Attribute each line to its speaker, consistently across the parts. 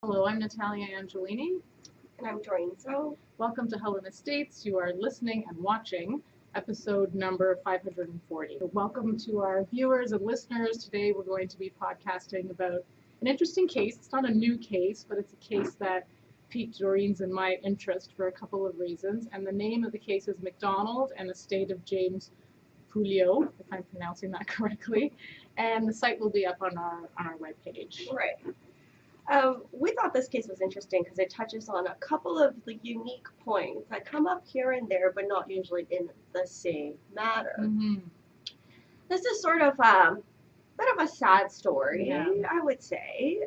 Speaker 1: Hello, I'm Natalia Angelini.
Speaker 2: And I'm Doreen. So,
Speaker 1: Welcome to Helen Estates. You are listening and watching episode number 540. Welcome to our viewers and listeners. Today we're going to be podcasting about an interesting case. It's not a new case, but it's a case that piqued Doreen's and my interest for a couple of reasons. And the name of the case is MacDonald and Estate of James Pouliout, if I'm pronouncing that correctly. And the site will be up on our webpage.
Speaker 2: right. We thought this case was interesting because it touches on a couple of the unique points that come up here and there, but not usually in the same matter.
Speaker 1: Mm-hmm.
Speaker 2: This is sort of a bit of a sad story,
Speaker 1: Yeah.
Speaker 2: I would say.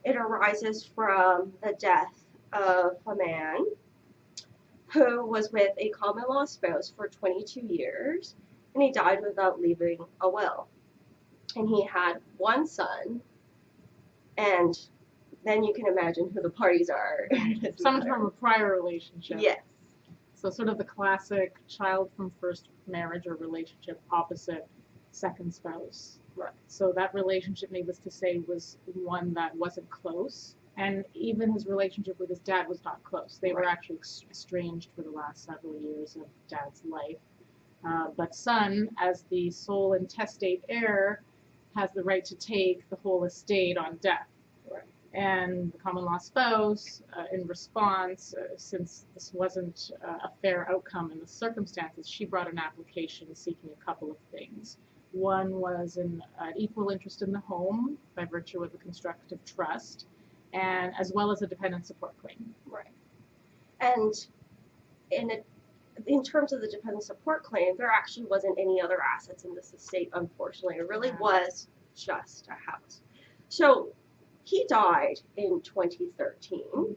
Speaker 2: It arises from the death of a man who was with a common law spouse for 22 years, and he died without leaving a will. And he had one son. And then you can imagine who the parties are.
Speaker 1: Someone from a prior relationship.
Speaker 2: Yes.
Speaker 1: So sort of the classic child from first marriage or relationship opposite second spouse.
Speaker 2: Right.
Speaker 1: So that relationship, needless to say, was one that wasn't close. And even his relationship with his dad was not close. They were
Speaker 2: Right.
Speaker 1: actually estranged for the last several years of dad's life. But son, as the sole intestate heir, has the right to take the whole estate on death.
Speaker 2: Right.
Speaker 1: And the common law spouse, in response, since this wasn't a fair outcome in the circumstances, she brought an application seeking a couple of things. One was an equal interest in the home by virtue of a constructive trust, and as well as a dependent support claim.
Speaker 2: Right. And in terms of the dependent support claim, there actually wasn't any other assets in this estate, unfortunately. It really was just a house. So he died in 2013.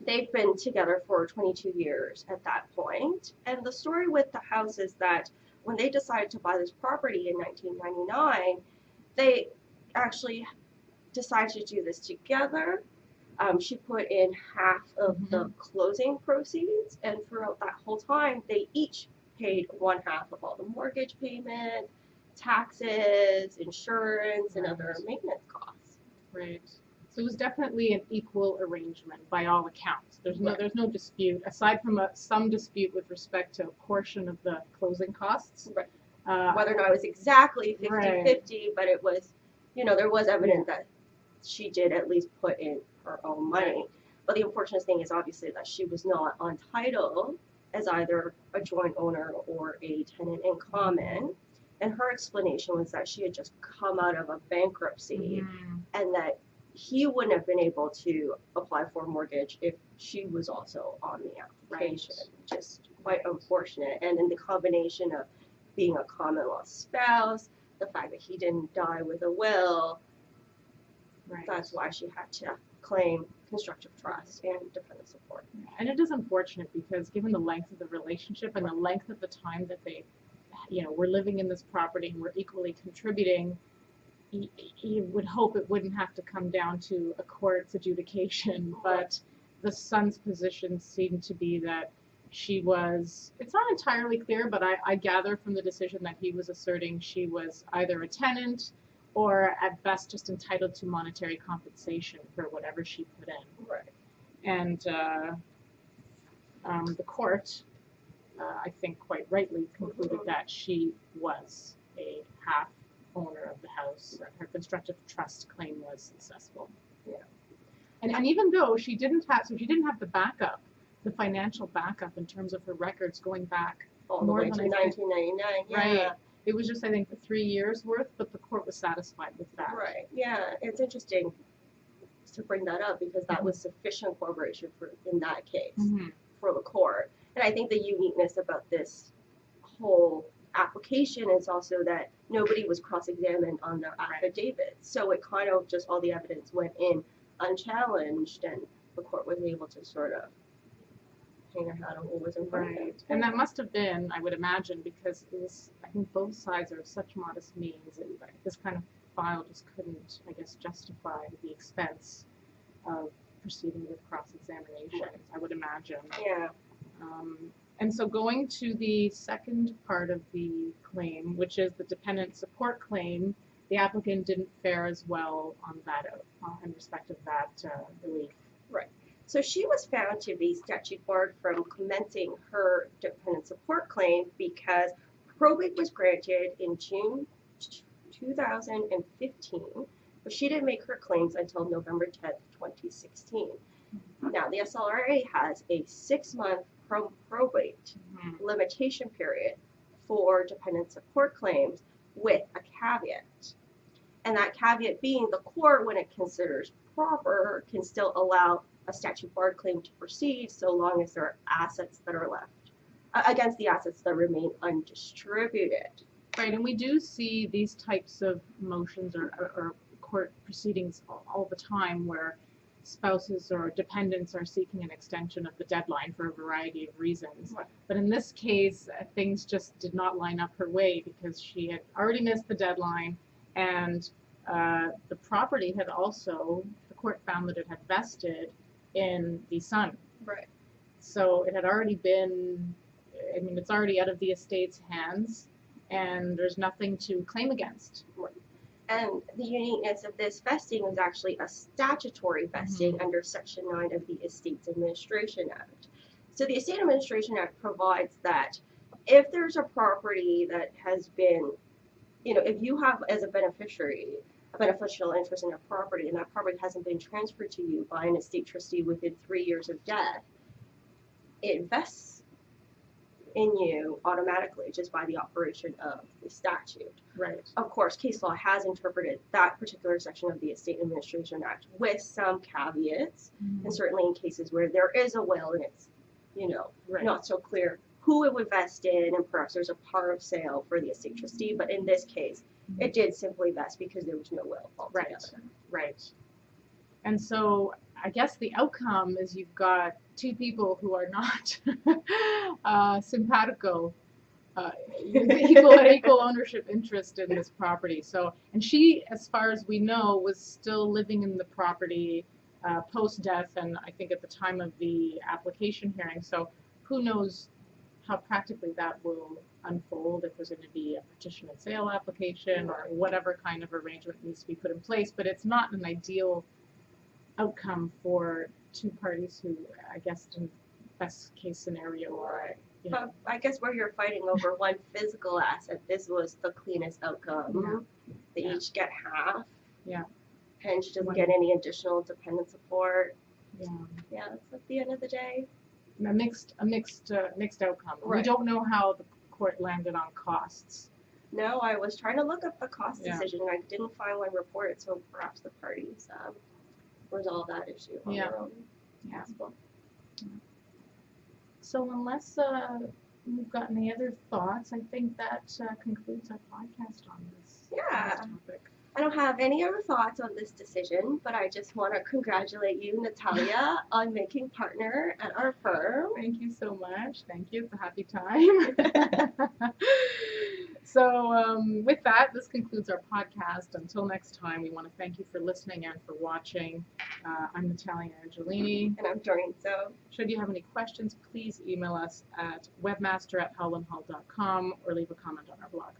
Speaker 2: They've been together for 22 years at that point. And the story with the house is that when they decided to buy this property in 1999, they actually decided to do this together. She put in half of the closing proceeds, and throughout that whole time, they each paid one half of all the mortgage payment, taxes, insurance, and other maintenance costs.
Speaker 1: Right. So it was definitely an equal arrangement by all accounts. There's no dispute, aside from some dispute with respect to a portion of the closing costs.
Speaker 2: Right. Whether or not it was exactly 50-50, but it was, there was evidence that she did at least put in her own money. But the unfortunate thing is obviously that she was not on title as either a joint owner or a tenant in common. And her explanation was that she had just come out of a bankruptcy and that he wouldn't have been able to apply for a mortgage if she was also on the application. Right. Just quite unfortunate. And in the combination of being a common law spouse, the fact that he didn't die with a will, that's why she had to claim constructive trust and dependent support.
Speaker 1: And it is unfortunate because given the length of the relationship and the length of the time that they, were living in this property and were equally contributing, you would hope it wouldn't have to come down to a court's adjudication. But the son's position seemed to be that she was, it's not entirely clear, but I gather from the decision that he was asserting she was either a tenant or at best just entitled to monetary compensation for whatever she put in.
Speaker 2: Right.
Speaker 1: And the court, I think quite rightly, concluded that she was a half owner of the house. Her constructive trust claim was successful.
Speaker 2: Yeah.
Speaker 1: And even though she didn't have the backup, the financial backup in terms of her records going back
Speaker 2: all the way to 1999. Yeah.
Speaker 1: Right. It was just, I think, 3 years worth, but the court was satisfied with that.
Speaker 2: Right. Yeah. It's interesting to bring that up because that was sufficient corroboration in that case for the court. And I think the uniqueness about this whole application is also that nobody was cross-examined on their affidavit. So it kind of just all the evidence went in unchallenged, and the court was able to sort of hang her hat on what was in front of it.
Speaker 1: And that must have been, I would imagine, because it was, I think both sides are of such modest means, and this kind of file just couldn't, I guess, justify the expense of proceeding with cross-examination, I would imagine.
Speaker 2: Yeah.
Speaker 1: And so going to the second part of the claim, which is the dependent support claim, the applicant didn't fare as well on that in respect of that relief.
Speaker 2: Right. So she was found to be statute barred from commencing her dependent support claim because probate was granted in June 2015, but she didn't make her claims until November 10th, 2016. Now, the SLRA has a 6-month probate limitation period for dependent support claims with a caveat. And that caveat being the court, when it considers proper, can still allow a statute barred claim to proceed so long as there are assets that are left against the assets that remain undistributed.
Speaker 1: Right, and we do see these types of motions or court proceedings all the time where spouses or dependents are seeking an extension of the deadline for a variety of reasons.
Speaker 2: Right.
Speaker 1: But in this case, things just did not line up her way because she had already missed the deadline, and the property had also, the court found that it had vested in the son.
Speaker 2: Right.
Speaker 1: So it had already been, I mean, it's already out of the estate's hands, and there's nothing to claim against.
Speaker 2: Right. And the uniqueness of this vesting was actually a statutory vesting under Section 9 of the Estates Administration Act. So the Estate Administration Act provides that if there's a property that has been, if you have as a beneficiary a beneficial interest in a property and that property hasn't been transferred to you by an estate trustee within 3 years of death, it vests in you automatically just by the operation of the statute.
Speaker 1: Right.
Speaker 2: Of course, case law has interpreted that particular section of the Estate Administration Act with some caveats, and certainly in cases where there is a will and it's, not so clear who it would vest in, and perhaps there's a power of sale for the estate trustee, but in this case, it did simply vest because there was no will altogether.
Speaker 1: Right. And so I guess the outcome is you've got two people who are not simpatico, equal ownership interest in this property. So, and she, as far as we know, was still living in the property post-death, and I think at the time of the application hearing. So who knows how practically that will unfold, if there's going to be a partition and sale application or whatever kind of arrangement needs to be put in place. But it's not an ideal outcome for two parties who, I guess, in best case scenario, are,
Speaker 2: I guess where you're fighting over one physical asset, this was the cleanest outcome. They each get half.
Speaker 1: Yeah.
Speaker 2: And she doesn't get any additional dependent support.
Speaker 1: Yeah.
Speaker 2: Yeah, that's at the end of the day.
Speaker 1: A mixed outcome.
Speaker 2: Right.
Speaker 1: We don't know how the court landed on costs.
Speaker 2: No, I was trying to look up the cost decision and I didn't find one reported, so perhaps the parties resolve that issue on their own.
Speaker 1: Yeah. So unless we've got any other thoughts, I think that concludes our podcast on this topic.
Speaker 2: I don't have any other thoughts on this decision, but I just want to congratulate you, Natalia, on making partner at our firm.
Speaker 1: Thank you so much. Thank you. It's a happy time. So with that, this concludes our podcast. Until next time, we want to thank you for listening and for watching. I'm Natalia Angelini.
Speaker 2: And I'm Doreen. So
Speaker 1: should you have any questions, please email us at webmaster@howlandhall.com or leave a comment on our blog.